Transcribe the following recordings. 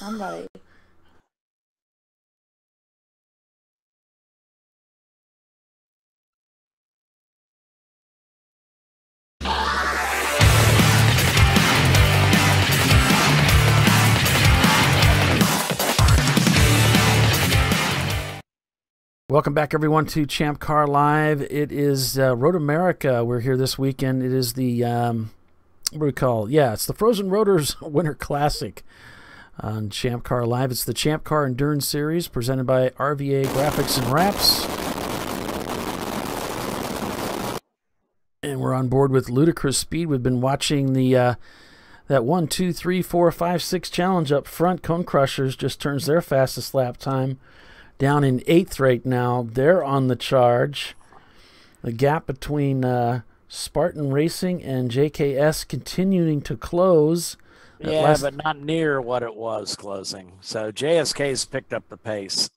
Somebody. Welcome back, everyone, to Champ Car Live. It is Road America. We're here this weekend. It is the, what do we call it? Yeah, it's the Frozen Rotors Winter Classic on Champ Car Live. It's the Champ Car Endurance Series presented by RVA Graphics and Wraps. And we're on board with ludicrous speed. We've been watching the that 1, 2, 3, 4, 5, 6 challenge up front. Cone Crushers just turns their fastest lap time. Down in 8th right now. They're on the charge. The gap between Spartan Racing and JKS continuing to close. Yeah, but not near what it was closing. So JSK's picked up the pace.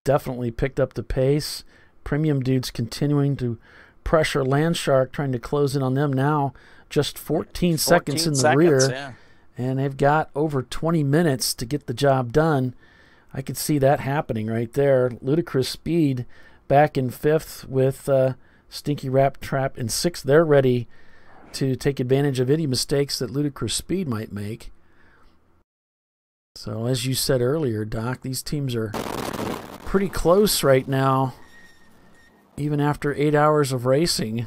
Definitely picked up the pace. Premium Dudes continuing to pressure Landshark, trying to close in on them now. Just 14 seconds in the rear. Yeah. And they've got over 20 minutes to get the job done. I could see that happening right there. Ludicrous Speed back in 5th with Stinky Rat Trap in 6th. They're ready to take advantage of any mistakes that Ludicrous Speed might make. So as you said earlier, Doc, these teams are pretty close right now, even after 8 hours of racing.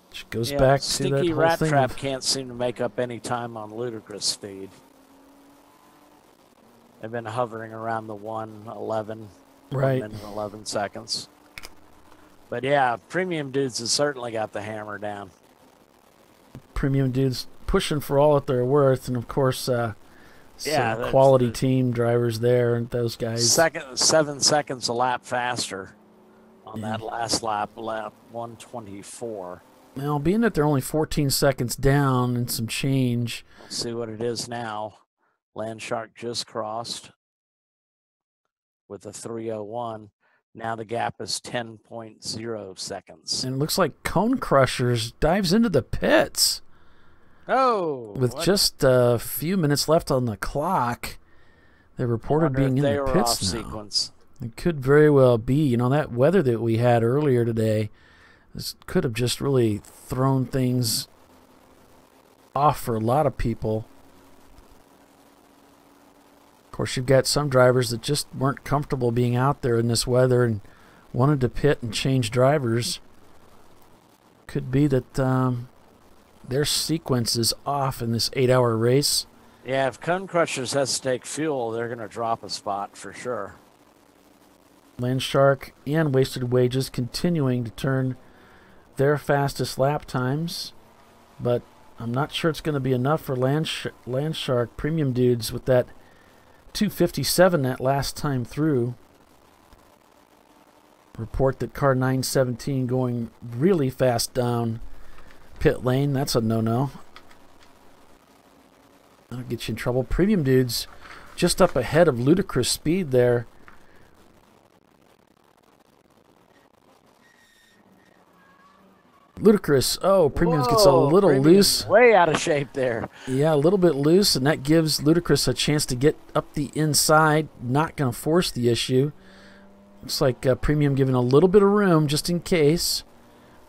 Which goes back to that whole Stinky Rat thing. Trap can't seem to make up any time on Ludicrous Speed. They've been hovering around the 1:11, right, 1 minute 11 seconds. But yeah, Premium Dudes has certainly got the hammer down. Premium Dudes pushing for all that they're worth, and of course, some quality team drivers there, and those guys. 7 seconds a lap faster on that last lap 1:24. Now, being that they're only 14 seconds down and some change. Let's see what it is now. Landshark just crossed with a 3:01. Now the gap is 10.0 seconds. And it looks like Cone Crushers dives into the pits. Oh! With just a few minutes left on the clock. They're reported being in the pits now. Sequence. It could very well be. You know, that weather that we had earlier today could have just really thrown things off for a lot of people. Of course, you've got some drivers that just weren't comfortable being out there in this weather and wanted to pit and change drivers. Could be that their sequence is off in this 8-hour race. Yeah, if Cone Crushers has to take fuel, they're going to drop a spot for sure. Landshark and Wasted Wages continuing to turn their fastest lap times, but I'm not sure it's going to be enough for Landshark Premium Dudes with that 2:57 that last time through. Report that car 917 going really fast down pit lane. That's a no-no. That'll get you in trouble. Premium Dudes just up ahead of Ludicrous Speed there. Ludicrous. Oh, Premiums gets a little loose. Way out of shape there. Yeah, a little bit loose, and that gives Ludicrous a chance to get up the inside. Not going to force the issue. Looks like Premium giving a little bit of room just in case.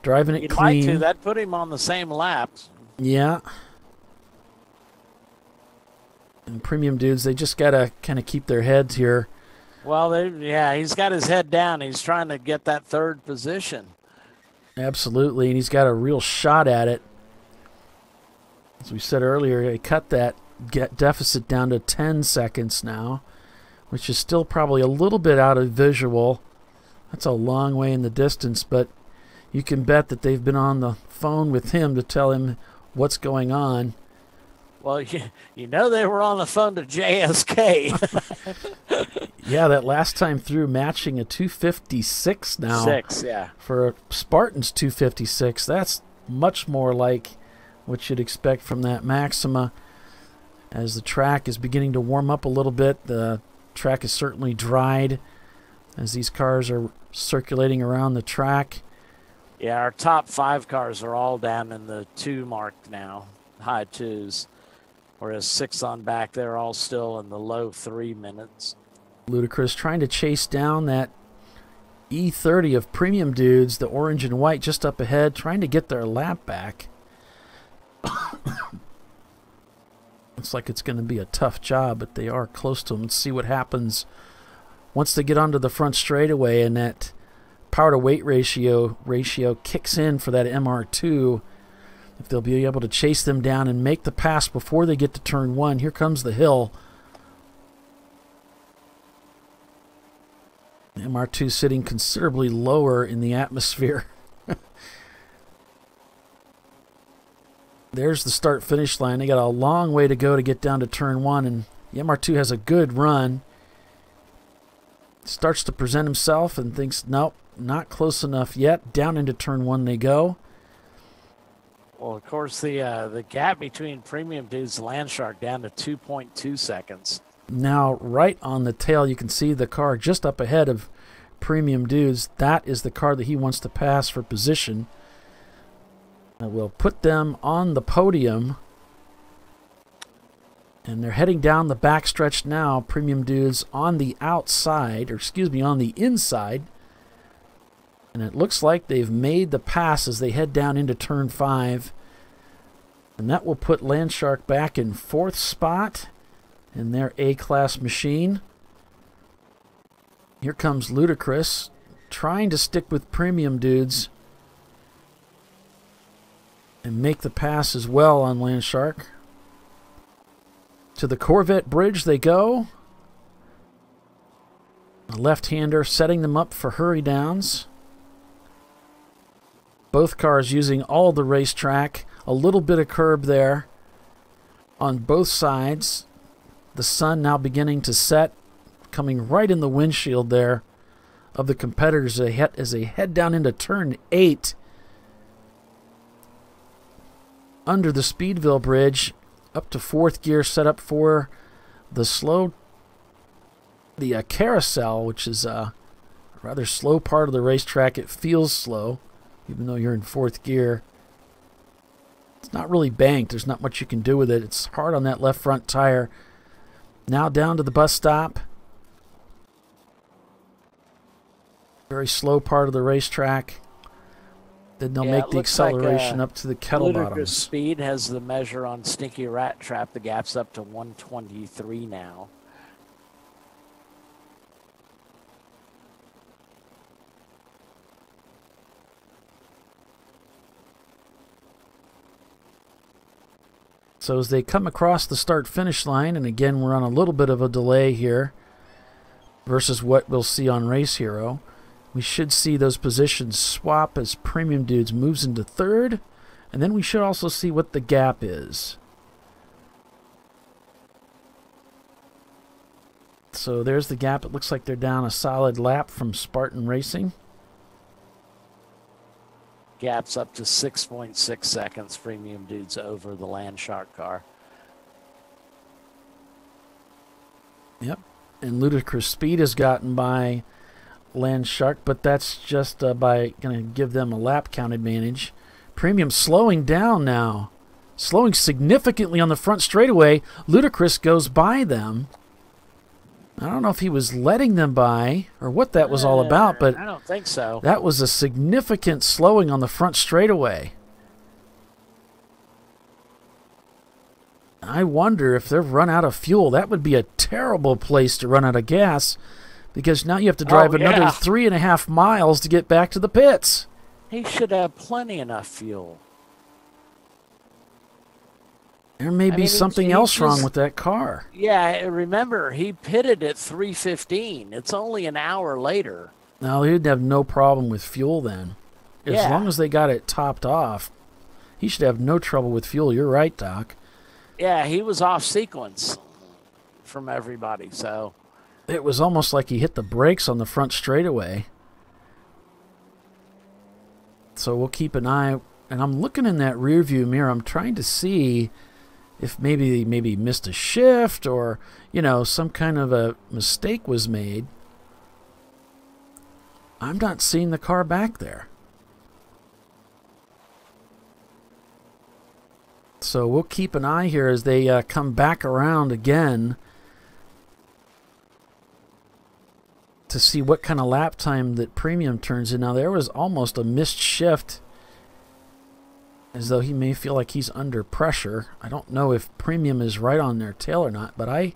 Driving it clean. He'd like to. That'd put him on the same lap. Yeah. And Premium Dudes, they just got to kind of keep their heads here. Well, he's got his head down. He's trying to get that 3rd position. Absolutely, and he's got a real shot at it. As we said earlier, they cut that deficit down to 10 seconds now, which is still probably a little bit out of visual. That's a long way in the distance, but you can bet that they've been on the phone with him to tell him what's going on. Well, you know they were on the phone to JSK. Yeah, that last time through matching a 256 now. 6, yeah. For a Spartan's 256, that's much more like what you'd expect from that Maxima. As the track is beginning to warm up a little bit, the track is certainly dried as these cars are circulating around the track. Yeah, our top 5 cars are all down in the 2 mark now, high 2s. Of whereas 6 on back, they're all still in the low 3 minutes. Ludacris trying to chase down that E30 of Premium Dudes, the orange and white just up ahead, trying to get their lap back. Looks like it's going to be a tough job, but they are close to them. Let's see what happens once they get onto the front straightaway and that power to weight ratio kicks in for that MR2. If they'll be able to chase them down and make the pass before they get to turn 1. Here comes the hill. The MR2 sitting considerably lower in the atmosphere. There's the start-finish line. They got a long way to go to get down to turn 1, and the MR2 has a good run. Starts to present himself and thinks, nope, not close enough yet. Down into turn 1 they go. Well, of course, the gap between Premium Dudes and Landshark down to 2.2 seconds. Now, right on the tail, you can see the car just up ahead of Premium Dudes. That is the car that he wants to pass for position. I will put them on the podium. And they're heading down the backstretch now. Premium Dudes on the outside, or excuse me, on the inside. And it looks like they've made the pass as they head down into turn 5. And that will put Landshark back in 4th spot in their A-class machine. Here comes Ludacris, trying to stick with Premium Dudes and make the pass as well on Landshark. To the Corvette bridge they go. A left-hander setting them up for hurry downs. Both cars using all the racetrack. A little bit of curb there on both sides. The sun now beginning to set, coming right in the windshield there of the competitors as they head down into turn 8 under the Speedville Bridge, up to 4th gear, set up for the carousel, which is a rather slow part of the racetrack. It feels slow, even though you're in 4th gear. It's not really banked. There's not much you can do with it. It's hard on that left front tire. Now down to the bus stop. Very slow part of the racetrack. Then they'll make the acceleration up to the kettle bottoms. Speed has the measure on Stinky Rat Trap. The gap's up to 123 now. So as they come across the start-finish line, and again we're on a little bit of a delay here versus what we'll see on Race Hero, we should see those positions swap as Premium Dudes moves into 3rd, and then we should also see what the gap is. So there's the gap. It looks like they're down a solid lap from Spartan Racing. Gap's up to 6.6 seconds. Premium Dudes over the Landshark car. Yep. And Ludacris Speed has gotten by Landshark, but that's just by going to give them a lap count advantage. Premium slowing down now. Slowing significantly on the front straightaway. Ludacris goes by them. I don't know if he was letting them by or what that was all about, but I don't think so. That was a significant slowing on the front straightaway. I wonder if they've run out of fuel. That would be a terrible place to run out of gas, because now you have to drive another 3.5 miles to get back to the pits. He should have plenty enough fuel. There may be something else wrong with that car. Yeah, remember, he pitted at 3:15. It's only an hour later. No, he'd have no problem with fuel then. As long as they got it topped off, he should have no trouble with fuel. You're right, Doc. Yeah, he was off sequence from everybody, so. It was almost like he hit the brakes on the front straightaway. So we'll keep an eye. And I'm looking in that rear view mirror. I'm trying to see if maybe missed a shift or, you know, some kind of a mistake was made. I'm not seeing the car back there. So we'll keep an eye here as they come back around again to see what kind of lap time that Premium turns in. Now, there was almost a missed shift, as though he may feel like he's under pressure. I don't know if Premium is right on their tail or not, but I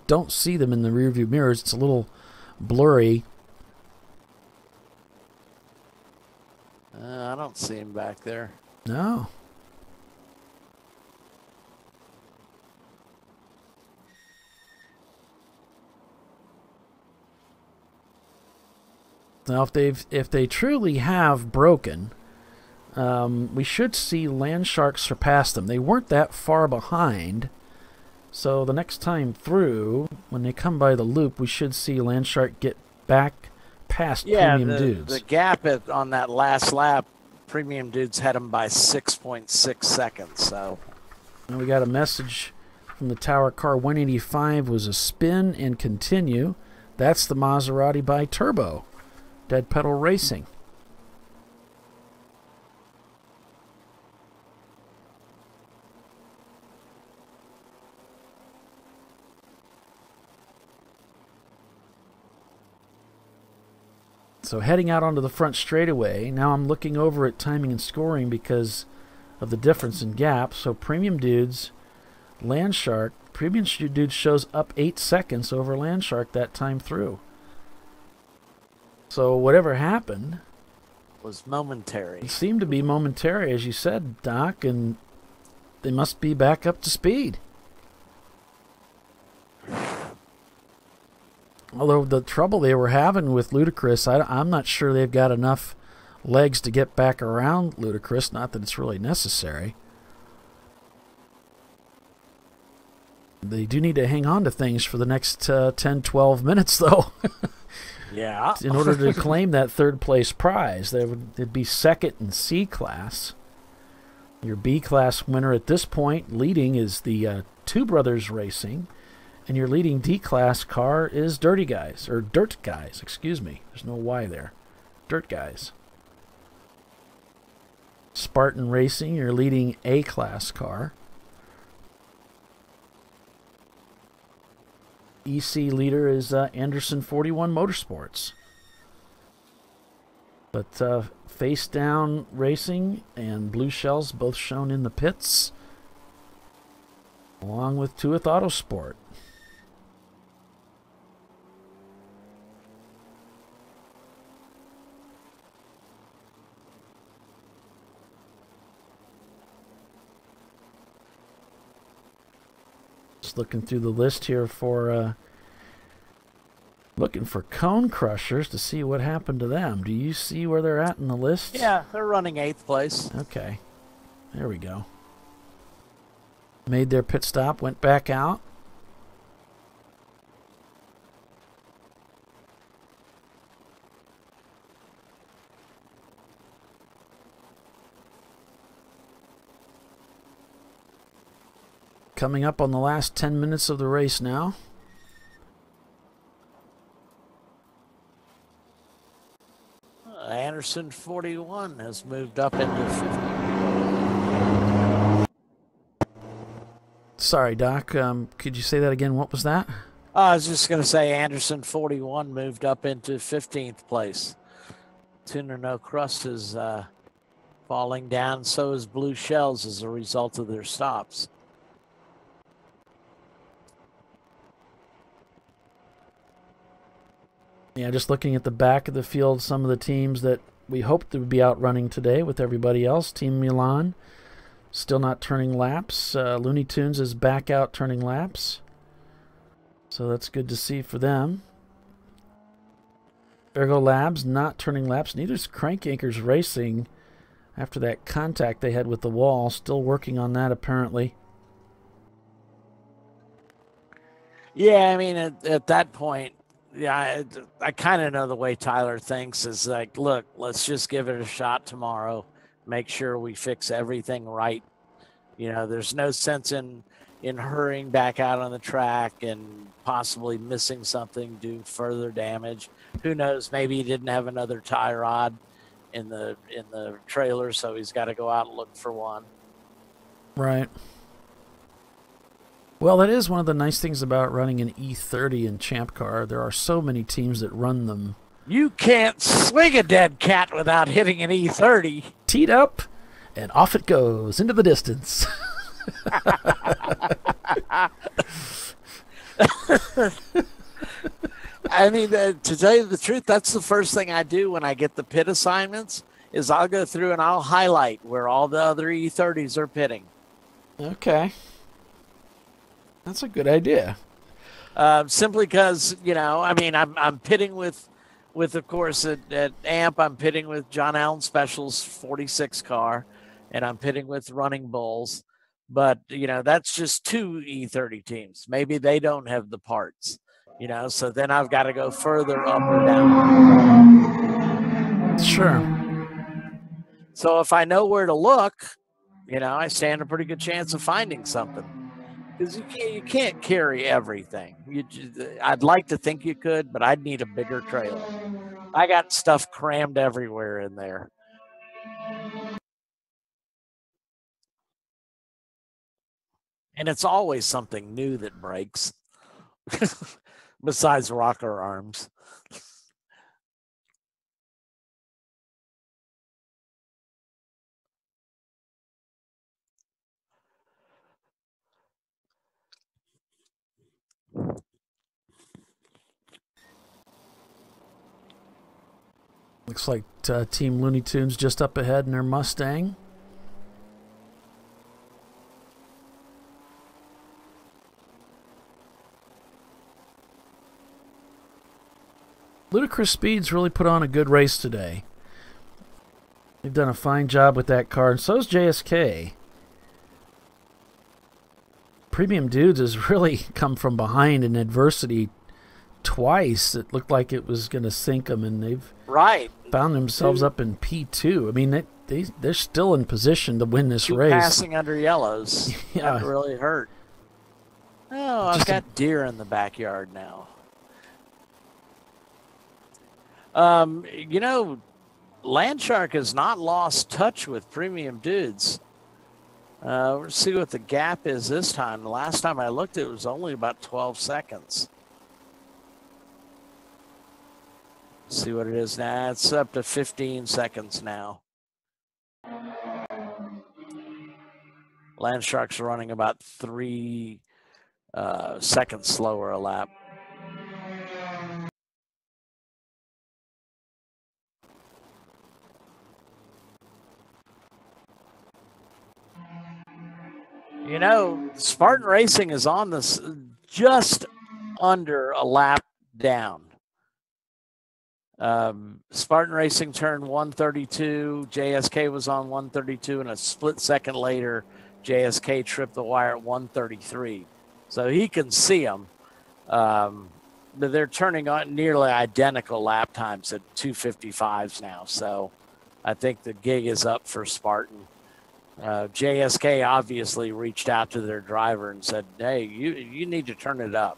don't see them in the rearview mirrors. It's a little blurry. I don't see him back there. No. Now, if they truly have broken, we should see Landshark surpass them. They weren't that far behind, so the next time through, when they come by the loop, we should see Landshark get back past Premium Dudes. The gap on that last lap, Premium Dudes had them by 6.6 seconds. So, and we got a message from the tower car. 185 was a spin and continue. That's the Maserati by Turbo. Dead Pedal Racing. So heading out onto the front straightaway, now I'm looking over at timing and scoring because of the difference in gap. So Premium Dudes, Landshark, Premium Dudes shows up 8 seconds over Landshark that time through. So whatever happened was momentary. It seemed to be momentary, as you said, Doc, and they must be back up to speed. Although the trouble they were having with Ludacris, I'm not sure they've got enough legs to get back around Ludacris, not that it's really necessary. They do need to hang on to things for the next 10, 12 minutes, though. Yeah. In order to claim that third place prize, they'd be second in C class. Your B class winner at this point, leading, is the Two Brothers Racing, and your leading D class car is Dirt Guys, excuse me. There's no Y there. Dirt Guys. Spartan Racing, your leading A class car. EC leader is Anderson 41 Motorsports. But Face Down Racing and Blue Shells both shown in the pits, along with Tuath Autosport. Just looking through the list here for looking for Cone Crushers to see what happened to them. Do you see where they're at in the list? Yeah, they're running 8th place. Okay. There we go. Made their pit stop, went back out. Coming up on the last 10 minutes of the race now. Anderson 41 has moved up into 50. Sorry, Doc. Could you say that again? What was that? I was just going to say Anderson 41 moved up into 15th place. Tuner No Crust is falling down. So is Blue Shells as a result of their stops. Yeah, just looking at the back of the field, some of the teams that we hoped would be out running today with everybody else. Team Milan still not turning laps. Looney Tunes is back out turning laps. So that's good to see for them. Ergo Labs not turning laps. Neither is Crank Anchors Racing after that contact they had with the wall. Still working on that, apparently. Yeah, I mean, at that point, yeah, I kind of know the way Tyler thinks is like, look, let's just give it a shot tomorrow. Make sure we fix everything right. You know, there's no sense in hurrying back out on the track and possibly missing something, do further damage. Who knows? Maybe he didn't have another tie rod in the trailer, so he's got to go out and look for one. Right. Well, that is one of the nice things about running an E30 in Champ Car. There are so many teams that run them. You can't swing a dead cat without hitting an E30. Teed up, and off it goes into the distance. I mean, to tell you the truth, that's the first thing I do when I get the pit assignments is I'll go through and I'll highlight where all the other E30s are pitting. Okay. That's a good idea. Simply because, I mean, I'm pitting with of course, at AMP, I'm pitting with John Allen Special's 46 car, and I'm pitting with Running Bulls. But, that's just 2 E30 teams. Maybe they don't have the parts, so then I've got to go further up or down. Sure. So if I know where to look, I stand a pretty good chance of finding something. Because you can't carry everything. I'd like to think you could, but I'd need a bigger trailer. I got stuff crammed everywhere in there. And it's always something new that breaks, besides rocker arms. Looks like Team Looney Tunes just up ahead in their Mustang. Ludicrous Speed's really put on a good race today. They've done a fine job with that car, and so's JSK. Premium Dudes has really come from behind in adversity twice. It looked like it was going to sink them, and they've found themselves up in P2. I mean, they're still in position to win this race. Passing under yellows. Yeah. That really hurt. Oh, I've got deer in the backyard now. Landshark has not lost touch with Premium Dudes. Let's see what the gap is this time. The last time I looked, it was only about 12 seconds. Let's see what it is now. It's up to 15 seconds now. Landshark's running about 3 seconds slower a lap. Spartan Racing is on this just under a lap down. Spartan Racing turned 132. JSK was on 132, and a split second later, JSK tripped the wire at 133. So he can see them. But they're turning on nearly identical lap times at 2:55s now. So I think the gig is up for Spartan. JSK obviously reached out to their driver and said, hey, you need to turn it up.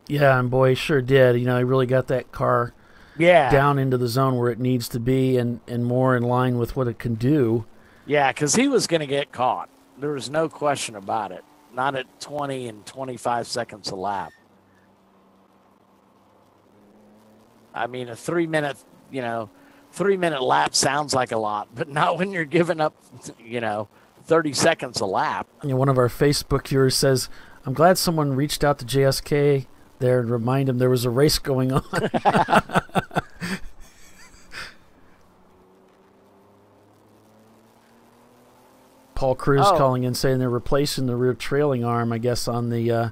Yeah, and boy, he sure did. He really got that car down into the zone where it needs to be and more in line with what it can do. Yeah, because he was going to get caught. There was no question about it. Not at 20 and 25 seconds a lap. I mean, a 3-minute, 3-minute lap sounds like a lot, but not when you're giving up, 30 seconds a lap. One of our Facebook viewers says, I'm glad someone reached out to JSK there and remind him there was a race going on. Paul Cruz calling in saying they're replacing the rear trailing arm, I guess, on the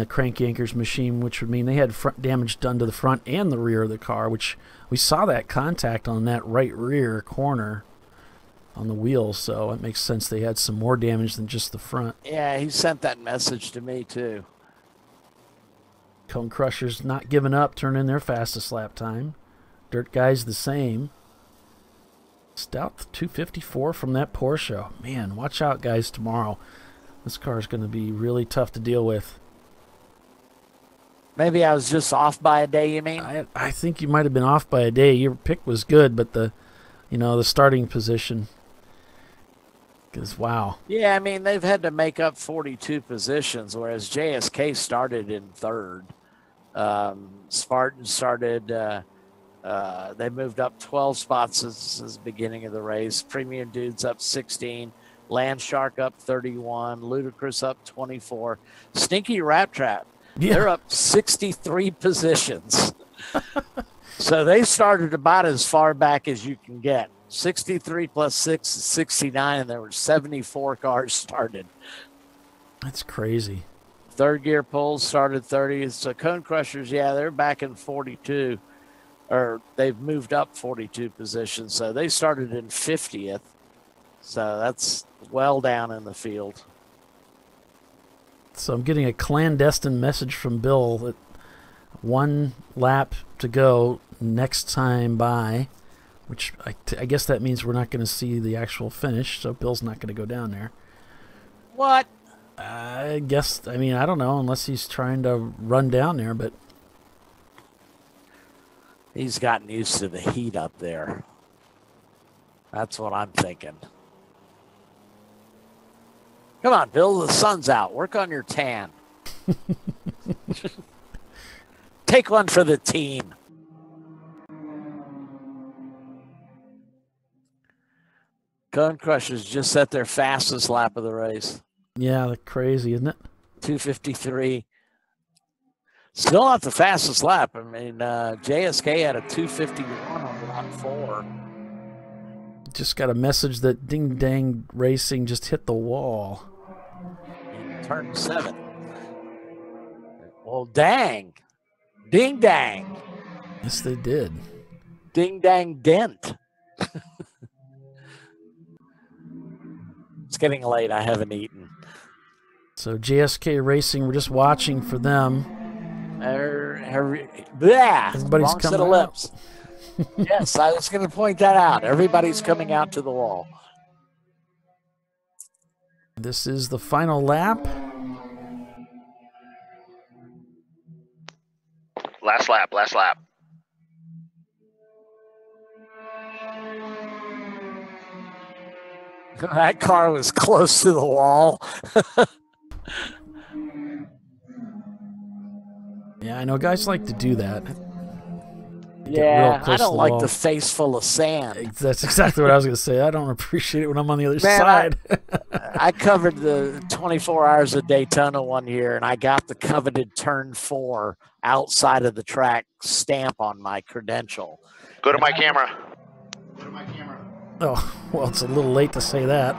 crank anchors machine, which would mean they had front damage done to the front and the rear of the car, which we saw that contact on that right rear corner on the wheels, so it makes sense they had some more damage than just the front. Yeah, he sent that message to me too. Cone Crushers not giving up, turning their fastest lap time. Dirt Guys the same. Stout 254 from that Porsche. Man, watch out, guys, tomorrow. This car is going to be really tough to deal with. Maybe I was just off by a day, you mean? I think you might have been off by a day. Your pick was good, but the starting position. Because, wow. Yeah, I mean, they've had to make up 42 positions, whereas JSK started in third. Spartan started, they moved up 12 spots since the beginning of the race. Premium Dudes up 16. Land Shark up 31. Ludicrous up 24. Stinky Rat Trap, they're up 63 positions. So they started about as far back as you can get. 63 plus 6 is 69, and there were 74 cars started. That's crazy. Third Gear Pulls started 30. So Cone Crushers, yeah, they're back in 42. Or they've moved up 42 positions. So they started in 50th. So that's well down in the field. So I'm getting a clandestine message from Bill that 1 lap to go next time by, which I guess that means we're not going to see the actual finish, so Bill's not going to go down there. What? I guess, I mean, I don't know, unless he's trying to run down there, but... He's gotten used to the heat up there. That's what I'm thinking. Come on, Bill, the sun's out. Work on your tan. Take one for the team. Cone Crushers just set their fastest lap of the race. Yeah, that's crazy, isn't it? 2:53. Still not the fastest lap. I mean, JSK had a 2:51 on lap 4. Just got a message that Ding Dang Racing just hit the wall. In turn 7. Well, dang. Ding dang. Yes, they did. Ding dang dent. It's getting late. I haven't eaten. So JSK Racing, we're just watching for them. Everybody's wrong set of lips. Yes, I was going to point that out. Everybody's coming out to the wall. This is the final lap. Last lap, last lap. That car was close to the wall. Yeah, I know guys like to do that. Yeah, I don't like the face full of sand. That's exactly what I was going to say. I don't appreciate it when I'm on the other side. I covered the 24 Hours of Daytona one year, and I got the coveted turn 4 outside of the track stamp on my credential. Go to my camera. Oh, well, it's a little late to say that.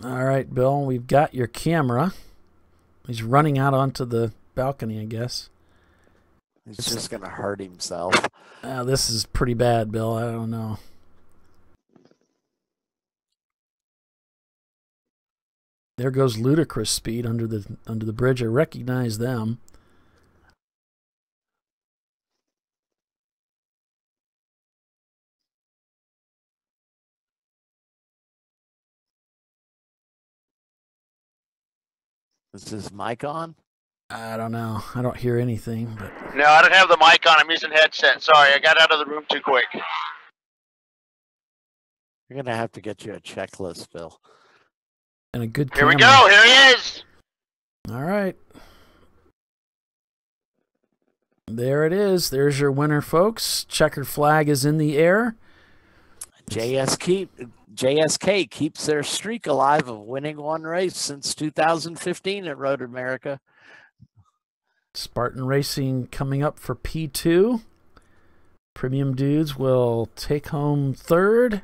All right, Bill, we've got your camera. He's running out onto the balcony, I guess. He's just going to hurt himself. This is pretty bad, Bill. I don't know. There goes Ludicrous Speed under the bridge. I recognize them. Is his mic on? I don't know. I don't hear anything. But no, I don't have the mic on. I'm using headset. Sorry, I got out of the room too quick. You're going to have to get you a checklist, Bill. And a good camera. Here we go. Here he is. All right. There it is. There's your winner, folks. Checkered flag is in the air. JSK keeps their streak alive of winning one race since 2015 at Road America. Spartan Racing coming up for P2. Premium Dudes will take home 3rd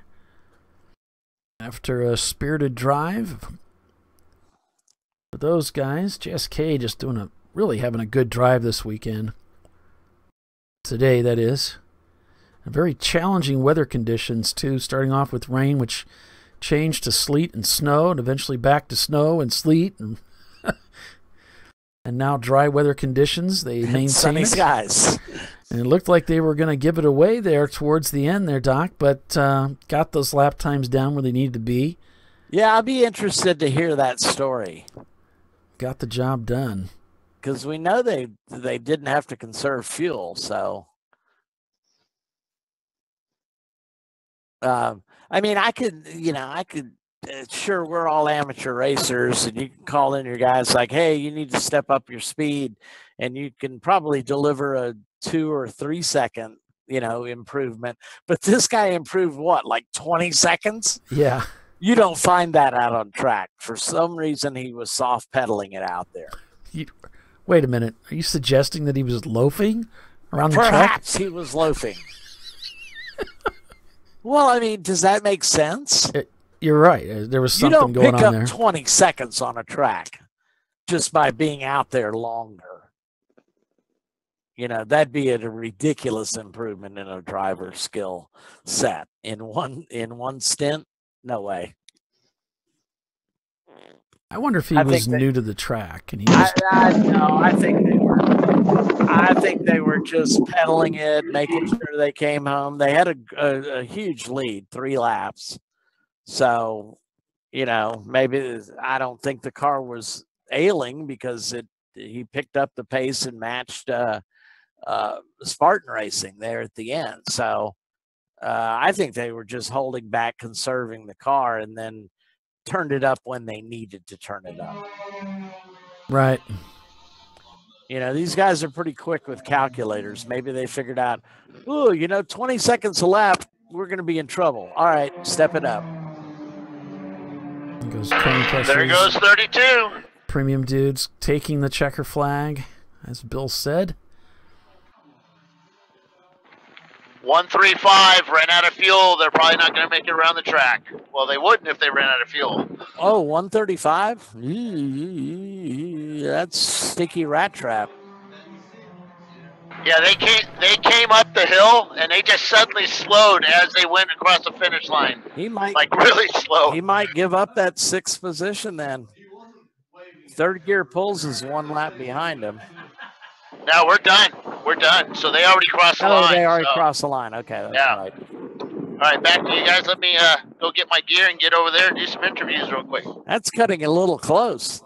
after a spirited drive. For those guys, JSK just really having a good drive this weekend. Today, that is. Very challenging weather conditions, too, starting off with rain, which changed to sleet and snow, and eventually back to snow and sleet, and now dry weather conditions. They maintained sunny skies. And it looked like they were going to give it away there towards the end there, Doc, but got those lap times down where they needed to be. Yeah, I'll be interested to hear that story. Got the job done. because we know they didn't have to conserve fuel. So, I mean, I could. Sure, we're all amateur racers, and you can call in your guys like, "Hey, you need to step up your speed," and you can probably deliver a 2 or 3 second, improvement. But this guy improved what, like 20 seconds? Yeah. You don't find that out on track. For some reason, he was soft pedaling it out there. Wait a minute. Are you suggesting that he was loafing around the track? Perhaps he was loafing. Well, I mean, does that make sense? You're right. There was something going on there. You don't pick up 20 seconds on a track just by being out there longer. That'd be a ridiculous improvement in a driver's skill set in one stint. No way. I wonder if he was new to the track, and he was. No, I think they were just pedaling it, making sure they came home. They had a huge lead, 3 laps. So, maybe I don't think the car was ailing because he picked up the pace and matched Spartan Racing there at the end. So I think they were just holding back, conserving the car, and then turned it up when they needed to turn it up. Right. These guys are pretty quick with calculators. Maybe they figured out, 20 seconds a lap, we're going to be in trouble. All right, step it up. There goes 32. Premium Dudes taking the checker flag, as Bill said. 135 ran out of fuel. They're probably not going to make it around the track. Well, they wouldn't if they ran out of fuel. Oh, 135? That's sticky rat trap. Yeah, they came up the hill and they just suddenly slowed as they went across the finish line. He might really slow. He might give up that 6th position then. 3rd gear pulls is 1 lap behind him. No, we're done. We're done. So they already crossed the line. Oh, they already crossed the line. Okay, that's right. All right, back to you guys. Let me go get my gear and get over there and do some interviews real quick. That's cutting it a little close.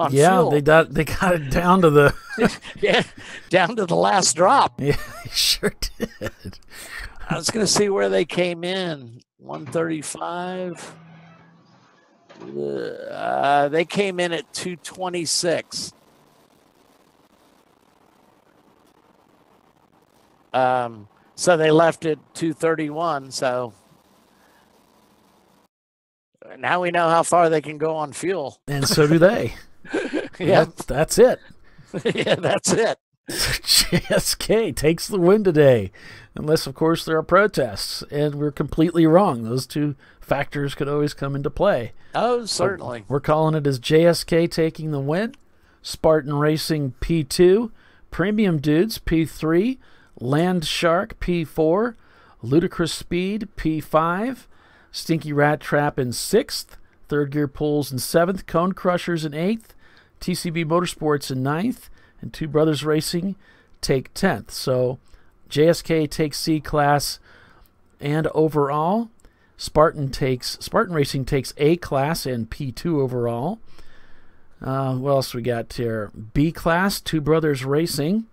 Fuel. They got it down to the down to the last drop. Yeah, they sure did. I was going to see where they came in. 135. They came in at 226. So they left at 231. So now we know how far they can go on fuel. And so do they. Yeah, that's it. Yeah, that's it. JSK takes the win today, unless, of course, there are protests. And we're completely wrong. Those 2 factors could always come into play. Oh, certainly. We're calling it as JSK taking the win. Spartan Racing P2, Premium Dudes P3, Land Shark P4, Ludicrous Speed P5, Stinky Rat Trap in 6th, Third Gear Pulls in 7th, Cone Crushers in 8th, TCB Motorsports in 9th, and Two Brothers Racing take 10th. So JSK takes C class and overall. Spartan Racing takes A class and P2 overall. What else we got here? B class, Two Brothers Racing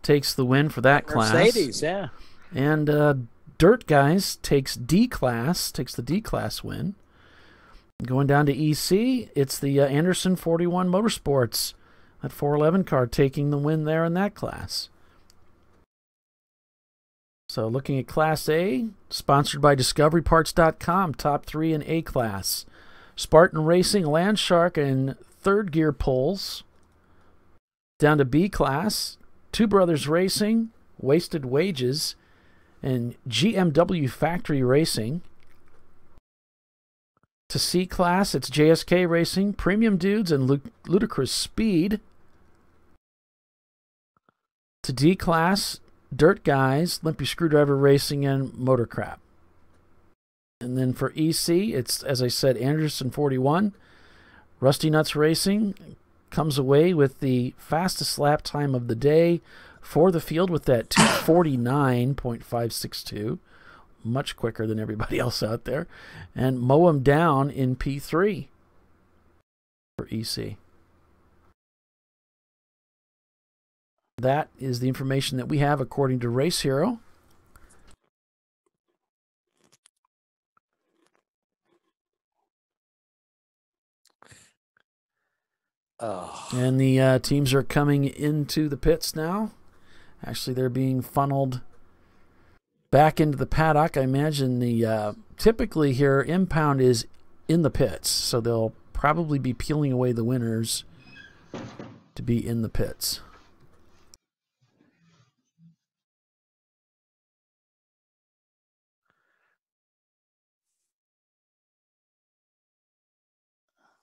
takes the win for that class. Mercedes, yeah. And Dirt Guys takes the D class win. Going down to EC, it's the Anderson 41 Motorsports, that 411 car, taking the win there in that class. So looking at Class A, sponsored by DiscoveryParts.com, top 3 in A class. Spartan Racing, Land Shark, and Third Gear Pulls. Down to B class, Two Brothers Racing, Wasted Wages, and GMW Factory Racing. To C class, it's JSK Racing, Premium Dudes, and Ludicrous Speed. To D class, Dirt Guys, Limpy Screwdriver Racing, and Motorcrap. And then for EC, it's, as I said, Anderson 41. Rusty Nuts Racing comes away with the fastest lap time of the day for the field with that 249.562. Much quicker than everybody else out there. And mow them down in P3 for EC. That is the information that we have according to Race Hero. Oh. And the teams are coming into the pits now. Actually, they're being funneled back into the paddock. I imagine the typically here, impound is in the pits, so they'll probably be peeling away the winners to be in the pits.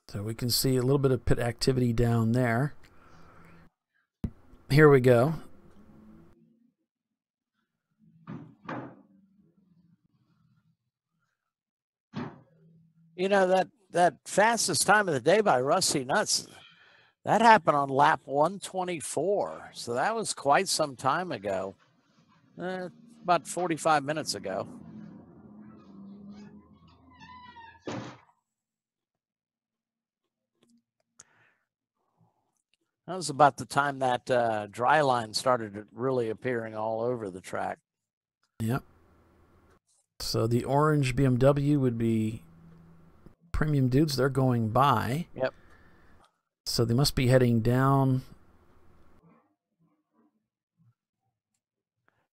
So we can see a little bit of pit activity down there. Here we go. You know, that fastest time of the day by Rusty Nuts, that happened on lap 124. So that was quite some time ago. About 45 minutes ago. That was about the time that dry line started really appearing all over the track. Yep. So the orange BMW would be Premium Dudes. They're going by. Yep. So they must be heading down.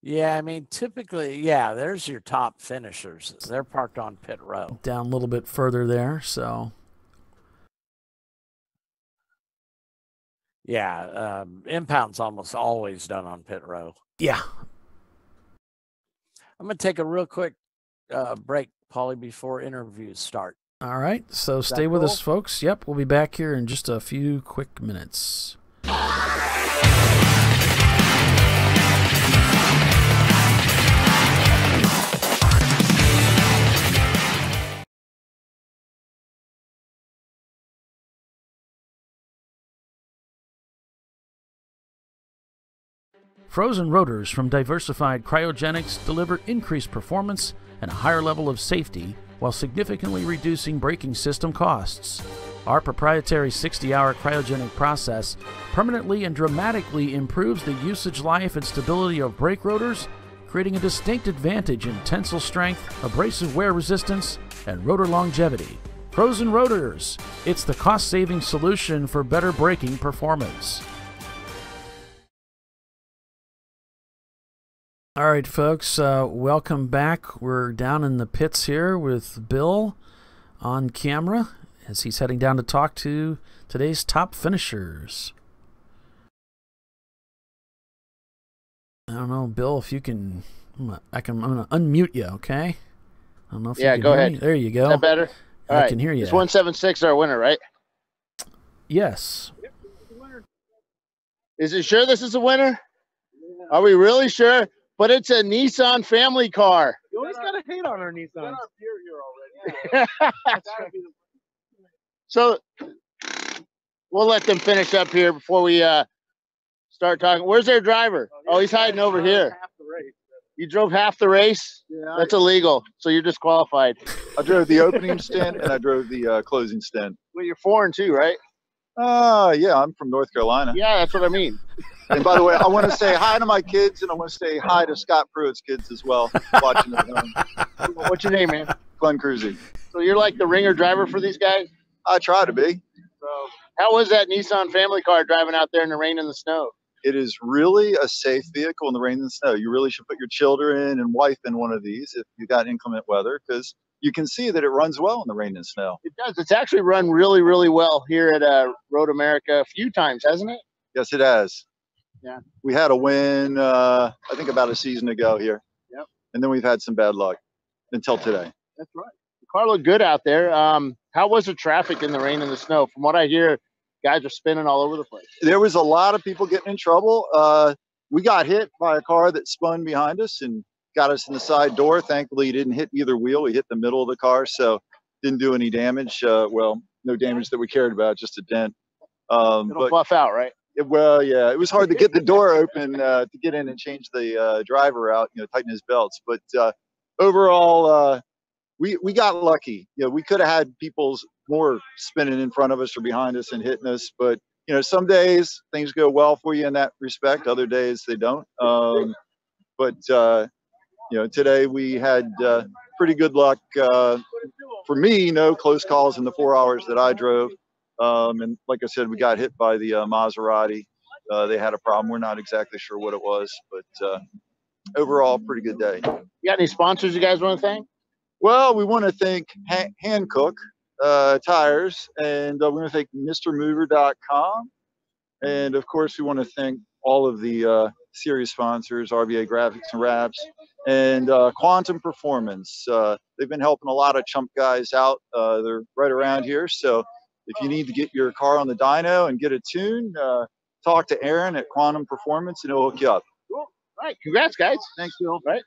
Yeah, I mean, typically, yeah, there's your top finishers. They're parked on pit row. Down a little bit further there, so. Yeah, impound's almost always done on pit row. Yeah. I'm going to take a real quick break, Paulie, before interviews start. All right, so stay with us, folks. Yep, we'll be back here in just a few quick minutes. Frozen rotors from Diversified Cryogenics deliver increased performance and a higher level of safety while significantly reducing braking system costs. Our proprietary 60-hour cryogenic process permanently and dramatically improves the usage life and stability of brake rotors, creating a distinct advantage in tensile strength, abrasive wear resistance, and rotor longevity. Frozen rotors, it's the cost-saving solution for better braking performance. All right, folks, welcome back. We're down in the pits here with Bill on camera as he's heading down to talk to today's top finishers. I don't know, Bill, if you can, I'm going to unmute you, okay? I don't know if you can go hear ahead. me. There you go. Is that better? All right. Can hear you. It's 176 our winner, right? Yes. Is it sure this is a winner? Yeah. Are we really sure? But it's a Nissan family car. You always got to hate on our Nissan. Got our beer here already. So we'll let them finish up here before we start talking. Where's their driver? Oh, he's hiding over here. Half the race. You drove half the race? Yeah. That's illegal. So you're disqualified. I drove the opening stint and I drove the closing stint. Well, you're foreign too, right? Yeah, I'm from North Carolina. Yeah, that's what I mean. And by the way, I want to say hi to my kids, and I want to say hi to Scott Pruitt's kids as well, watching at home. What's your name, man? Glenn Cruzy. So you're like the ringer driver for these guys? I try to be. So how was that Nissan family car driving out there in the rain and the snow? It is really a safe vehicle in the rain and the snow. You really should put your children and wife in one of these if you got inclement weather, because you can see that it runs well in the rain and snow. It does. It's actually run really, really well here at Road America a few times, hasn't it? Yes, it has. Yeah. We had a win, I think about a season ago here. Yep. And then we've had some bad luck until today. That's right. The car looked good out there. How was the traffic in the rain and the snow? From what I hear, guys are spinning all over the place. There was a lot of people getting in trouble. We got hit by a car that spun behind us and got us in the side door. Thankfully, he didn't hit either wheel. He hit the middle of the car, so didn't do any damage. Well, no damage that we cared about, just a dent. It'll buff out, right? Well, yeah, it was hard to get the door open to get in and change the driver out, tighten his belts. But overall, we got lucky. We could have had people more spinning in front of us or behind us and hitting us, but you know, some days things go well for you in that respect. Other days they don't. But you know, today we had pretty good luck. For me, no close calls in the 4 hours that I drove. And like I said, we got hit by the Maserati. They had a problem. We're not exactly sure what it was, but overall, pretty good day. You got any sponsors you guys want to thank? Well, we want to thank Hankook Tires, and we want to thank MrMover.com. And of course, we want to thank all of the series sponsors, RVA Graphics and Wraps, and Quantum Performance. They've been helping a lot of chump guys out. They're right around here. So if you need to get your car on the dyno and get a tune, talk to Aaron at Quantum Performance and he'll hook you up. Cool. All right. Congrats, guys. Thanks, Bill. All right.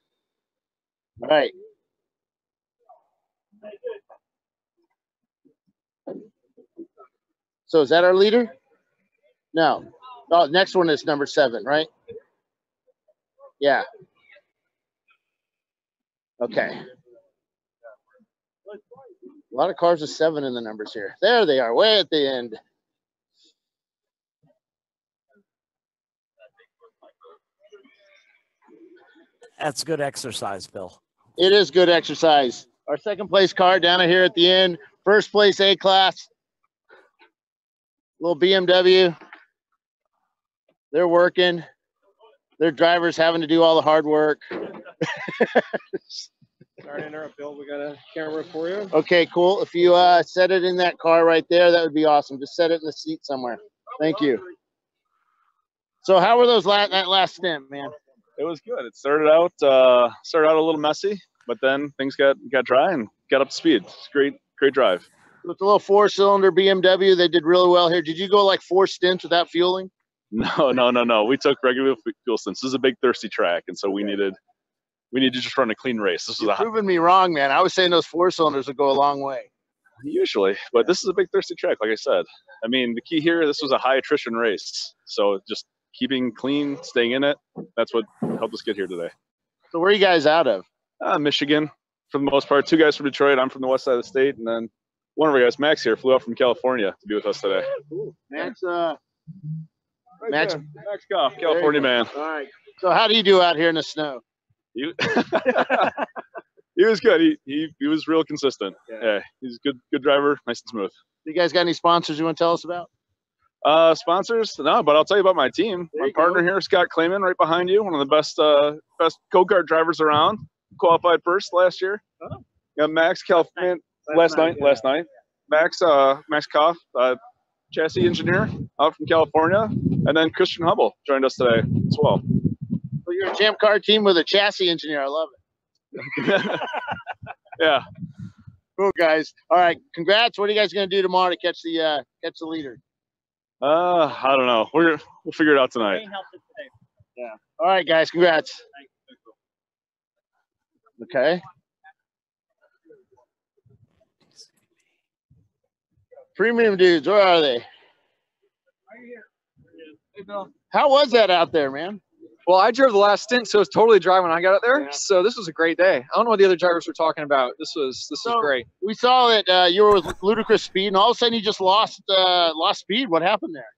All right. So is that our leader? No. Oh, next one is number 7, right? Yeah. Okay. A lot of cars with 7 in the numbers here. There they are, way at the end. That's good exercise, Bill. It is good exercise. Our second place car down here at the end. First place A-Class. Little BMW. They're working. Their driver's having to do all the hard work. Sorry to interrupt, Bill. We got a camera for you. Okay, cool. If you set it in that car right there, that would be awesome. Just set it in the seat somewhere. Thank you. So how were those that last stint, man? It was good. It started out a little messy, but then things got dry and got up to speed. It's great drive. With the little 4-cylinder BMW, they did really well here. Did you go like 4 stints without fueling? No. We took regular fuel stints. This is a big thirsty track, and so we needed to just run a clean race. This was proving me wrong, man. I was saying those 4 cylinders would go a long way. Usually, but this is a big thirsty track, like I said. I mean, the key here, this was a high attrition race, so just keeping clean, staying in it, that's what helped us get here today. So where are you guys out of? Michigan, for the most part. 2 guys from Detroit. I'm from the west side of the state, and then one of our guys, Max, here, flew out from California to be with us today. Cool. Max, Max Goff, California man. All right. So how do you do out here in the snow? He was good. He was real consistent. Yeah, he's a good driver, nice and smooth. You guys got any sponsors you want to tell us about? Sponsors? No, but I'll tell you about my team. My partner here, Scott Clayman, right behind you, one of the best go-kart drivers around. Qualified first last year. Oh. Got Max Kaufman last night. Max Koff, chassis engineer out from California, and then Christian Hubble joined us today as well. So you're a Champ Car team with a chassis engineer. I love it. Yeah. Cool, guys. All right, congrats. What are you guys going to do tomorrow to catch the leader? I don't know. We'll figure it out tonight. Yeah. All right, guys. Congrats. Okay. Premium dudes, where are they? Hey, Bill. How was that out there, man? Well, I drove the last stint, so it was totally dry when I got out there. Yeah. So this was a great day. I don't know what the other drivers were talking about. This was great. We saw that you were with ludicrous speed, and all of a sudden you just lost speed. What happened there?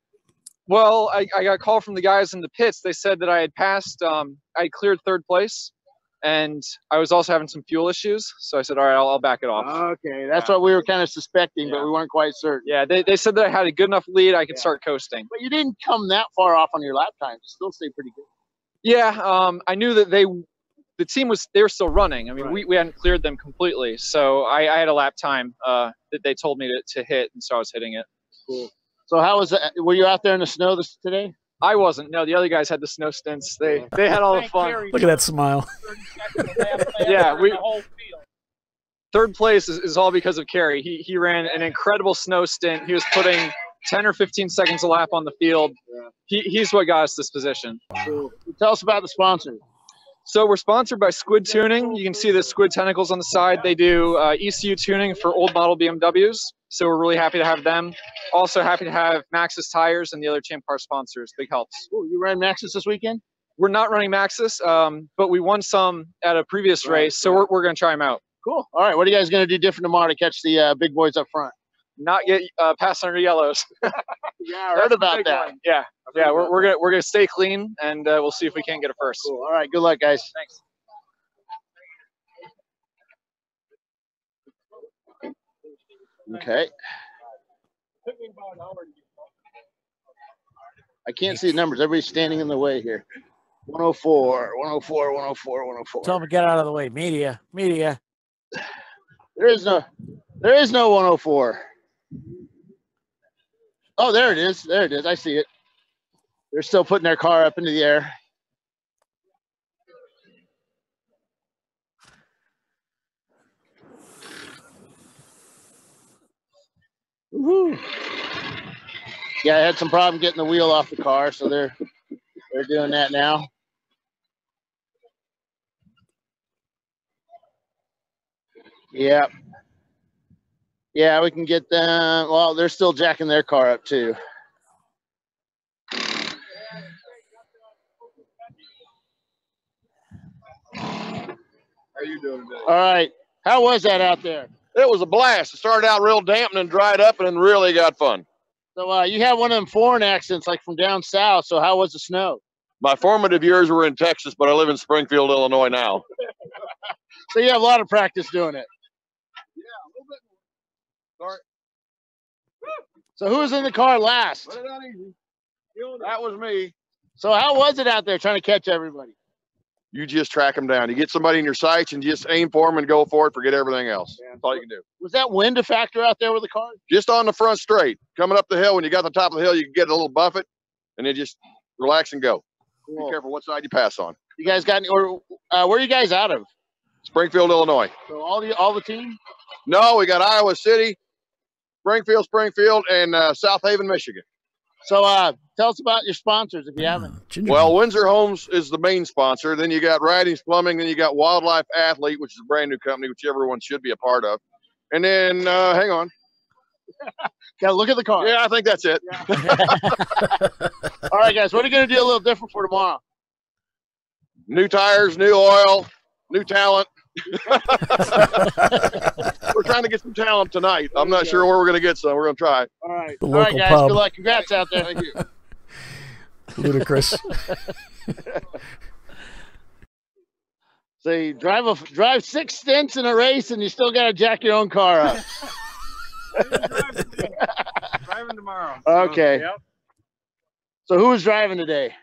Well, I got a call from the guys in the pits. They said that I had passed. I cleared 3rd place, and I was also having some fuel issues. So I said, all right, I'll back it off. Okay, that's what we were kind of suspecting, but we weren't quite certain. Yeah, they said that I had a good enough lead. I could start coasting. But you didn't come that far off on your lap times. You still stay pretty good. Yeah, I knew that the team they were still running. I mean, we hadn't cleared them completely. So I had a lap time that they told me to hit, and so I was hitting it. Cool. So how was that? Were you out there in the snow today? I wasn't. No, the other guys had the snow stints. They had all the fun. Look at that smile. Yeah, 3rd place is all because of Kerry. He ran an incredible snow stint. He was putting 10 or 15 seconds a lap on the field. He's what got us this position. Cool. Tell us about the sponsor. So we're sponsored by Squid Tuning. You can see the squid tentacles on the side. They do ECU tuning for old model BMWs. So we're really happy to have them. Also happy to have Maxxis Tires and the other Champ Car sponsors. Big helps. Cool. You ran Maxxis this weekend? We're not running Maxxis, but we won some at a previous race. So we're going to try them out. Cool. All right. What are you guys going to do different tomorrow to catch the big boys up front? Not get passed under yellows. Yeah, I heard about that. Yeah, yeah. We're gonna stay clean, and we'll see if we can't get a first. Cool. All right. Good luck, guys. Thanks. Okay. I can't see the numbers. Everybody's standing in the way here. 104, 104, 104, 104. Tell them to get out of the way. Media. There is no 104. Oh, there it is. There it is. I see it. They're still putting their car up into the air. Woohoo. Yeah, I had some problem getting the wheel off the car, so they're doing that now. Yeah. Yeah, we can get them. Well, they're still jacking their car up too. How you doing today? All right. How was that out there? It was a blast. It started out real damp and then dried up and then really got fun. So you had one of them foreign accents like from down south. So how was the snow? My formative years were in Texas, but I live in Springfield, Illinois now. So you have a lot of practice doing it. Yeah, a little bit more. Sorry. So who was in the car last? Let it out easy. That was me. So how was it out there trying to catch everybody? You just track them down. You get somebody in your sights and just aim for them and go for it. Forget everything else. That's all you can do. Was that wind a factor out there with the car? Just on the front straight. Coming up the hill, when you got to the top of the hill, you can get a little buffet and then just relax and go. Cool. Be careful what side you pass on. You guys got any, or where are you guys out of? Springfield, Illinois. So all the team? No, we got Iowa City, Springfield, and South Haven, Michigan. So tell us about your sponsors if you haven't. Well, Windsor Homes is the main sponsor. Then you got Ridings Plumbing. Then you got Wildlife Athlete, which is a brand new company, which everyone should be a part of. And then, hang on. Gotta look at the car. Yeah, I think that's it. Yeah. All right, guys, what are you going to do a little different for tomorrow? New tires, new oil, new talent. We're trying to get some talent tonight. I'm not sure where we're going to get some. We're going to try. All right. The All right, local guys. pub. Good luck. Congrats out there. Thank you. Ludicrous. So you drive 6 stints in a race, and you still got to jack your own car up. Driving tomorrow. Okay. Yep. So who was driving today?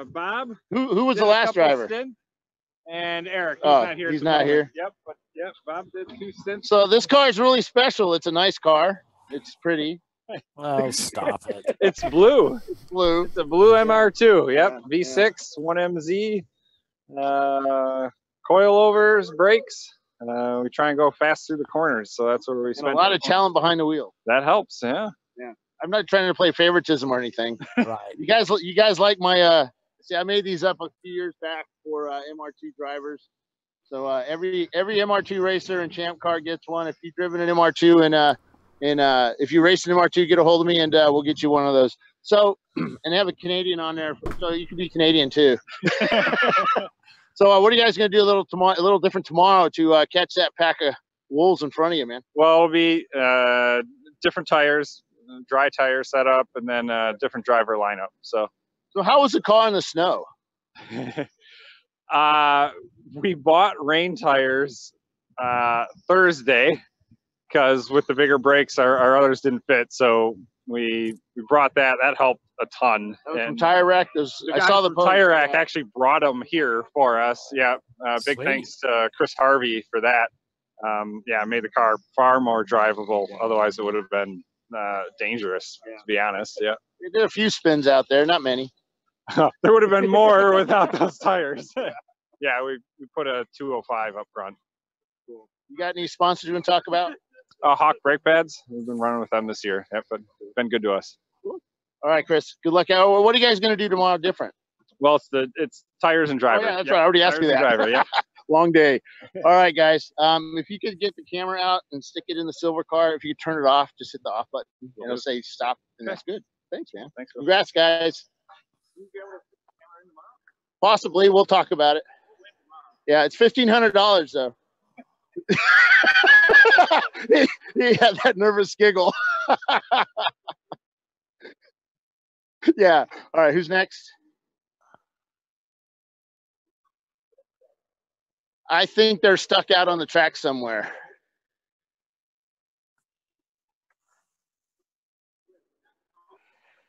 Bob. Who was did the a last couple driver? Stints, and Eric. He's Oh, not here. he's at the not moment. here? Yep. But yep, Bob did 2 stints. So this car is really special. It's a nice car. It's pretty. Oh, stop it. It's blue. It's blue. It's a blue MR2. Yep. Yeah, V6, 1MZ, coilovers, brakes. We try and go fast through the corners, so that's what we And spend. a lot of talent behind the wheel. That helps. Yeah. I'm not trying to play favoritism or anything. Right. You guys like my see, I made these up a few years back for MR2 drivers. So every MR2 racer in Champ Car gets one. If you've driven an MR2 and if you race an MR2, get a hold of me and we'll get you one of those. So and they have a Canadian on there, so you can be Canadian too. So what are you guys gonna do a little different tomorrow to catch that pack of wolves in front of you, man? Well, it'll be different tires, dry tire setup, and then different driver lineup. So how was the car in the snow? we bought rain tires Thursday because with the bigger brakes, our others didn't fit. So we brought that. That helped a ton. That was from Tire Rack. I saw the post. Tire Rack actually brought them here for us. Yeah, big Sweet. thanks to Chris Harvey for that. Yeah, made the car far more drivable. Otherwise, it would have been dangerous, to be honest. Yeah, They did a few spins out there, not many. there would have been more without those tires. Yeah, we put a 205 up front. Cool. You got any sponsors you want to talk about? Hawk brake pads. We've been running with them this year. Yep, but it's been good to us. Cool. All right, Chris. Good luck. What are you guys going to do tomorrow different? Well, it's tires and driver. Oh, yeah, that's Yep, right. I already asked you tires that. and driver, yeah. Long day. All right, guys. If you could get the camera out and stick it in the silver car, if you could turn it off, just hit the off button and it'll say stop, and that's good. Thanks, man. Thanks. Congrats, guys. Possibly. We'll talk about it. Yeah, it's $1,500 though. He had that nervous giggle. Yeah. All right. Who's next? I think they're stuck out on the track somewhere.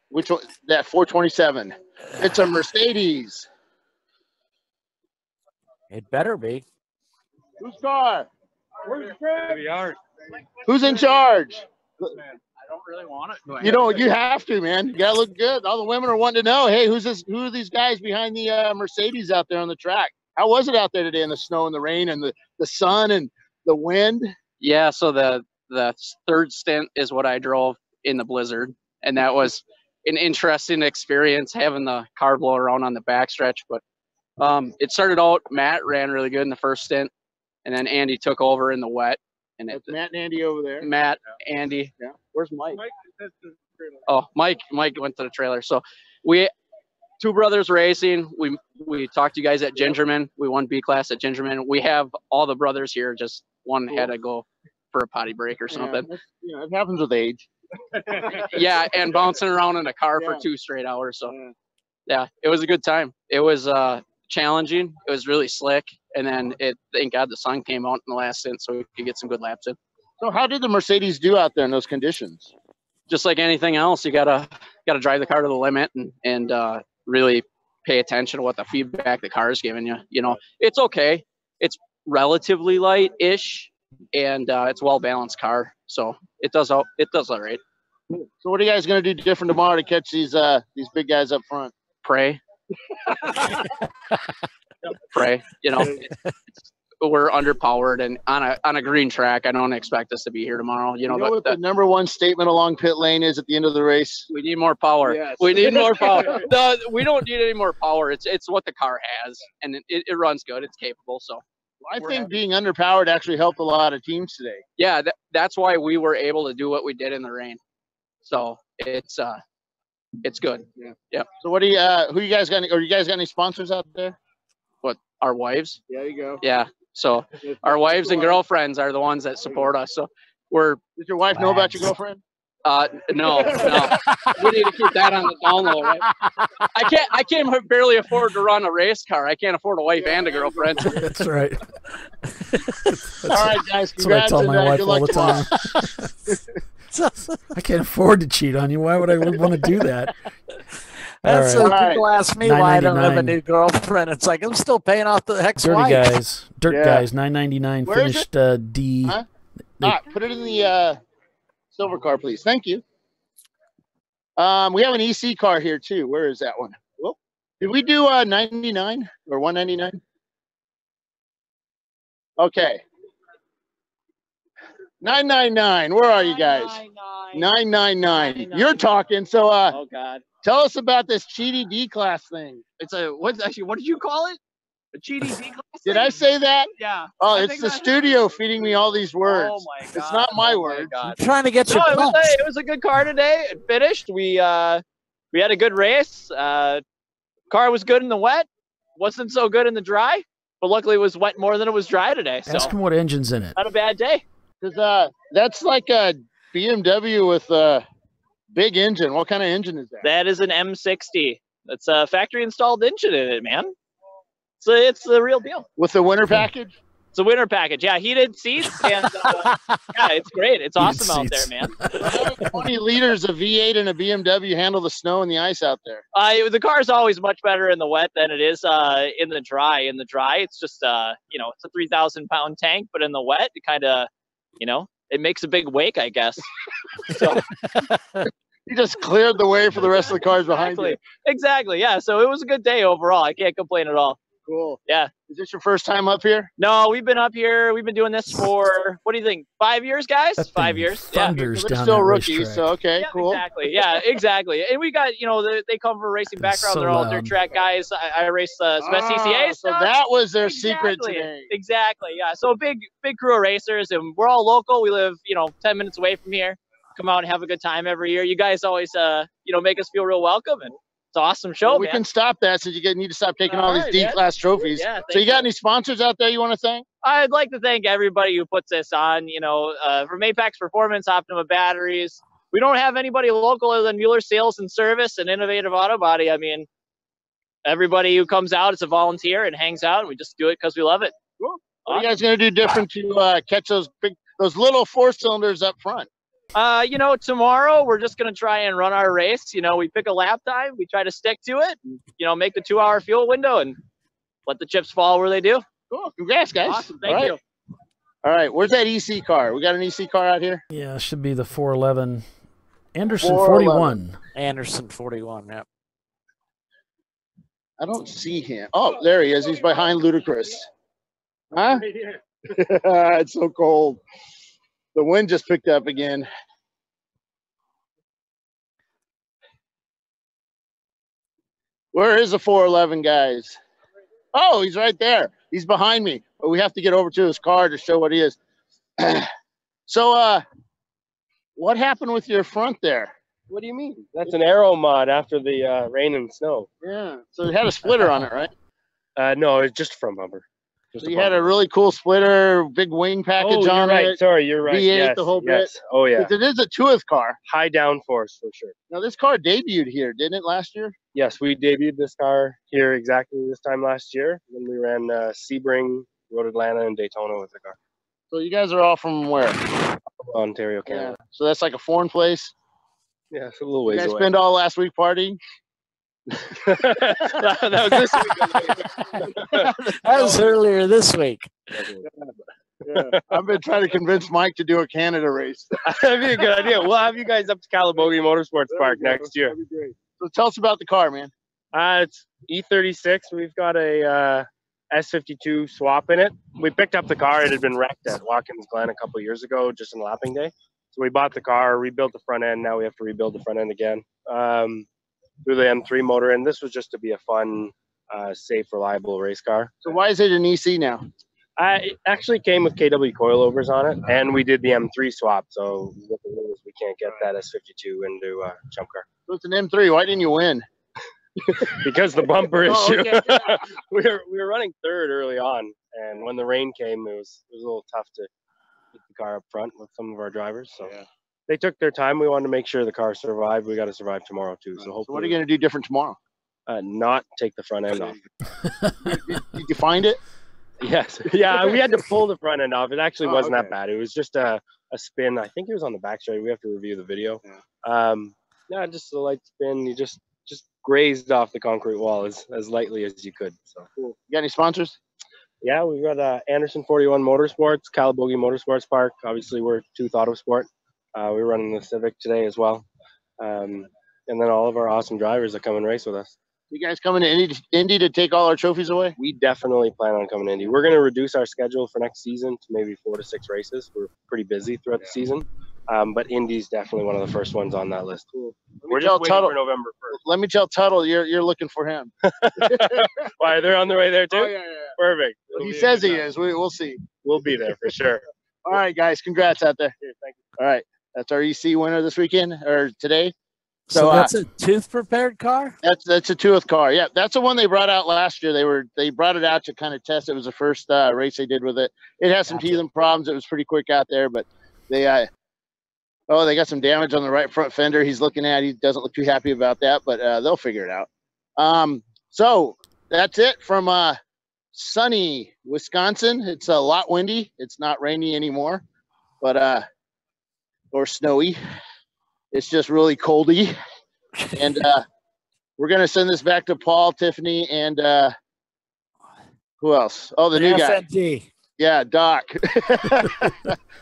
Which one? That 427. It's a Mercedes. It better be. Whose car? Where's the Who's in charge? I don't really want it. You know, you have to, man. You gotta look good. All the women are wanting to know, hey, who's this? Who are these guys behind the Mercedes out there on the track? How was it out there today in the snow and the rain and the sun and the wind? Yeah, so the third stint is what I drove in the blizzard, and that was an interesting experience having the car blow around on the backstretch. But it started out, Matt ran really good in the first stint, and then Andy took over in the wet. And That's Matt and Andy over there. Matt, Andy. Yeah. Where's Mike? Oh, Mike went to the trailer. So we two brothers racing. We talked to you guys at Gingerman. We won B class at Gingerman. We have all the brothers here. Just one had to go for a potty break or something. Yeah, you know, it happens with age. Yeah, and bouncing around in a car for 2 straight hours. So yeah, it was a good time. It was challenging. It was really slick. And then thank God the sun came out in the last stint so we could get some good laps in. So how did the Mercedes do out there in those conditions? Just like anything else, you gotta drive the car to the limit and really pay attention to what the feedback the car is giving you. You know, it's okay. It's relatively light-ish, and it's a well-balanced car, so it does all right. So what are you guys gonna do different tomorrow to catch these big guys up front? Pray. Pray. You know, we're underpowered, and on a green track, I don't expect us to be here tomorrow. You know what the number one statement along pit lane is at the end of the race? We need more power. Yes. We need more power. We don't need any more power. It's what the car has, and it runs good. It's capable. So I think being underpowered actually helped a lot of teams today. Yeah, that's why we were able to do what we did in the rain. So it's good. Yeah. So what do you who you guys got? Or you guys got any sponsors out there? What, our wives? There you go. Yeah. So our wives and girlfriends are the ones that support us. So Does your wife know about your girlfriend? No. We need to keep that on the down low, right? I can't barely afford to run a race car. I can't afford a wife and a girlfriend. That's right. All right, guys. That's what I tell my wife good all luck the time. I can't afford to cheat on you. Why would I want to do that? That's All so people ask me why I don't have a $9.99. new girlfriend. It's like I'm still paying off the ex-wife. Dirt guys, $9.99 Where is finished D. Huh? Put it in the silver car, please. Thank you. We have an EC car here too. Where is that one? Whoop. Did we do 99 or 199? Okay. 999. Where are you guys? 999. You're talking. So Oh God. tell us about this Cheaty D class thing. It's what did you call it? A Cheaty D class? Did I say that? Yeah. Oh, I it's think the that- studio feeding me all these words. Oh my God. It's not my Oh words. God. I'm trying to get you No, pumped. it was a good car today. It finished. We had a good race. Car was good in the wet. Wasn't so good in the dry. But luckily it was wet more than it was dry today. So Ask him what engine's in it. not a bad day. Because that's like a BMW with a big engine. What kind of engine is that? That is an M60. That's a factory installed engine in it, man. So it's the real deal. With the winter package? It's a winter package. Yeah, heated seats and yeah, it's great. It's Heated awesome out there, seats. man. How many liters of V8 and a BMW handle the snow and the ice out there? The car is always much better in the wet than it is in the dry. In the dry, it's just it's a 3,000-pound tank, but in the wet, it kind of, it makes a big wake, I guess. So, You just cleared the way for the rest of the cars behind you. exactly. Yeah. So it was a good day overall. I can't complain at all. Cool. Yeah. Is this your first time up here? No, we've been up here. We've been doing this for, what do you think, 5 years, guys? That 5 thing years. Yeah. thunders So they're down still that rookies, racetrack. so okay, Yeah, cool. exactly. Yeah, exactly. And we got, they come from a racing background. so They're all loud. dirt track guys. I race Spec CCA So stuff. that was their secret Exactly. today. Exactly. Yeah. So big crew of racers, and we're all local. We live, 10 minutes away from here. Come out and have a good time every year. You guys always, make us feel real welcome, and it's an awesome show, Well, we man. can stop that since you need to stop taking all All these right, D-class trophies. Yeah, So you got any sponsors out there you want to thank? I'd like to thank everybody who puts this on. From Apex Performance, Optima Batteries, we don't have anybody local other than Mueller Sales and Service and Innovative Auto Body. I mean, everybody who comes out is a volunteer and hangs out, and we just do it because we love it. Cool. What are you guys going to do different to catch those little 4-cylinders up front? You know, tomorrow we're just going to try and run our race. You know, we pick a lap time, we try to stick to it, you know, make the 2-hour fuel window and let the chips fall where they do. Cool. Congrats, guys. Awesome. Thank you. All right. Where's that EC car? We got an EC car out here? Yeah, it should be the 411. Anderson 411. 41. Anderson 41, yep. I don't see him. Oh, there he is. He's behind Ludacris. Huh? Right here. It's so cold. The wind just picked up again. Where is the 411, guys? Oh, he's right there. He's behind me. But we have to get over to his car to show what he is. So, what happened with your front there? What do you mean? That's an aero mod after the rain and snow. Yeah. So it had a splitter on it, right? No, it's just from bumper. Just So you had a really cool splitter, big wing package you're on right. it. Sorry, you're right. V8, Yes, the whole yes. bit. Oh, yeah. 'Cause it is a two-eth car. High downforce for sure. Now, this car debuted here, didn't it, last year? Yes, we debuted this car here exactly this time last year. Then we ran Sebring, rode Atlanta, and Daytona with the car. So you guys are all from where? Ontario, Canada. So that's like a foreign place? Yeah, it's a little You ways guys away. spend all last week partying? that was this week. That was earlier this week. Yeah. I've been trying to convince Mike to do a Canada race. That'd be a good idea. We'll have you guys up to Calabogie Motorsports Park next year. That'd be great. So tell us about the car, man. It's E36. We've got a S52 swap in it. We picked up the car. It had been wrecked at Watkins Glen a couple of years ago, just in lapping day. So we bought the car, rebuilt the front end. Now we have to rebuild the front end again. Through the M3 motor, and this was just to be a fun, safe, reliable race car. So why is it an EC now? It actually came with KW coilovers on it, and we did the M3 swap. So with the news, we can't get that S52 into ChampCar. So it's an M3. Why didn't you win? Because the bumper Oh, issue. okay. we were running third early on, and when the rain came, it was a little tough to get the car up front with some of our drivers. So they took their time. We wanted to make sure the car survived. We got to survive tomorrow too. So hopefully, So what are you going to do different tomorrow? Not take the front end off. Did you find it? Yes. Yeah, we had to pull the front end off. It actually Oh, wasn't okay. that bad. It was just a spin. I think it was on the backstraight. We have to review the video. Yeah, just a light spin. You just grazed off the concrete wall as lightly as you could. So Cool. You got any sponsors? yeah, we've got Anderson 41 Motorsports, Calabogie Motorsports Park. Obviously, we're Tooth Autosport. We're running the Civic today as well. And then all of our awesome drivers that come and race with us. You guys coming to Indy to take all our trophies away? We definitely plan on coming to Indy. We're going to reduce our schedule for next season to maybe 4 to 6 races. We're pretty busy throughout the season. But Indy's definitely one of the first ones on that list. Cool. We're just waiting for November 1st. Let me tell Tuttle you're looking for him. Why, they're on their way there too? Oh, yeah. Perfect. Well, he It'll be a says good he time. is. We'll see. We'll be there for sure. All right, guys. Congrats out there. Cheers, thank you. All right. That's our EC winner this weekend or today. So that's a tooth prepared car? That's a two-eth car. Yeah, that's the one they brought out last year. They brought it out to kind of test. It was the first race they did with it. It has some teething problems. It was pretty quick out there, but they they got some damage on the right front fender. He's looking at. He doesn't look too happy about that, but they'll figure it out. So that's it from sunny Wisconsin. It's a lot windy. It's not rainy anymore, but or snowy. It's just really coldy. And we're going to send this back to Paul, Tiffany, and who else? Oh, the new guy. FNT. Yeah, Doc.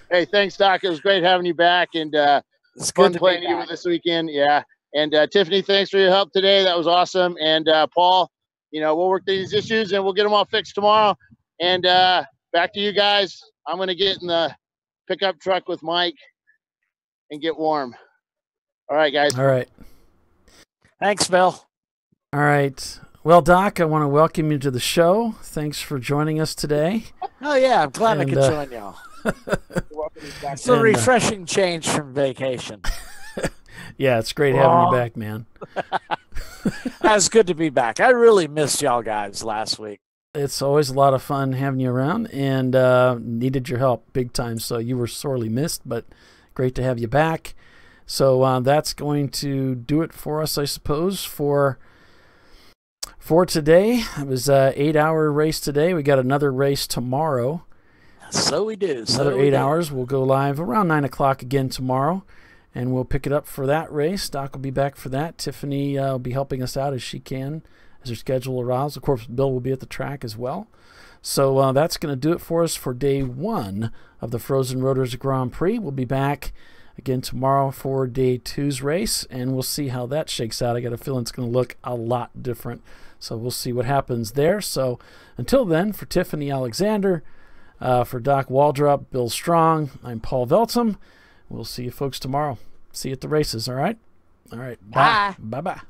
Hey, thanks, Doc. It was great having you back, and It's fun good to playing be you back. this weekend. Yeah. And Tiffany, thanks for your help today. That was awesome. And Paul, we'll work these issues, and we'll get them all fixed tomorrow. And back to you guys. I'm going to get in the pickup truck with Mike and get warm. All right, guys. All right. Thanks, Bill. All right. Well, Doc, I want to welcome you to the show. Thanks for joining us today. Oh, yeah. I'm glad I And, could join y'all. It's a And, refreshing change from vacation. Yeah, it's great having you back, man. It's good to be back. I really missed y'all guys last week. It's always a lot of fun having you around, and needed your help big time. So you were sorely missed, but great to have you back. So that's going to do it for us, I suppose, for today. It was an 8-hour race today. We got another race tomorrow. So we do. Another 8 hours. We'll go live around 9 o'clock again tomorrow, and we'll pick it up for that race. Doc will be back for that. Tiffany will be helping us out as she can, as her schedule allows. Of course, Bill will be at the track as well. So that's going to do it for us for day 1 of the Frozen Rotors Grand Prix. We'll be back again tomorrow for day 2's race, and we'll see how that shakes out. I got a feeling it's going to look a lot different. So we'll see what happens there. So until then, for Tiffany Alexander, for Doc Waldrop, Bill Strong, I'm Paul Veltum. We'll see you folks tomorrow. See you at the races, all right? All right. Bye. Bye-bye.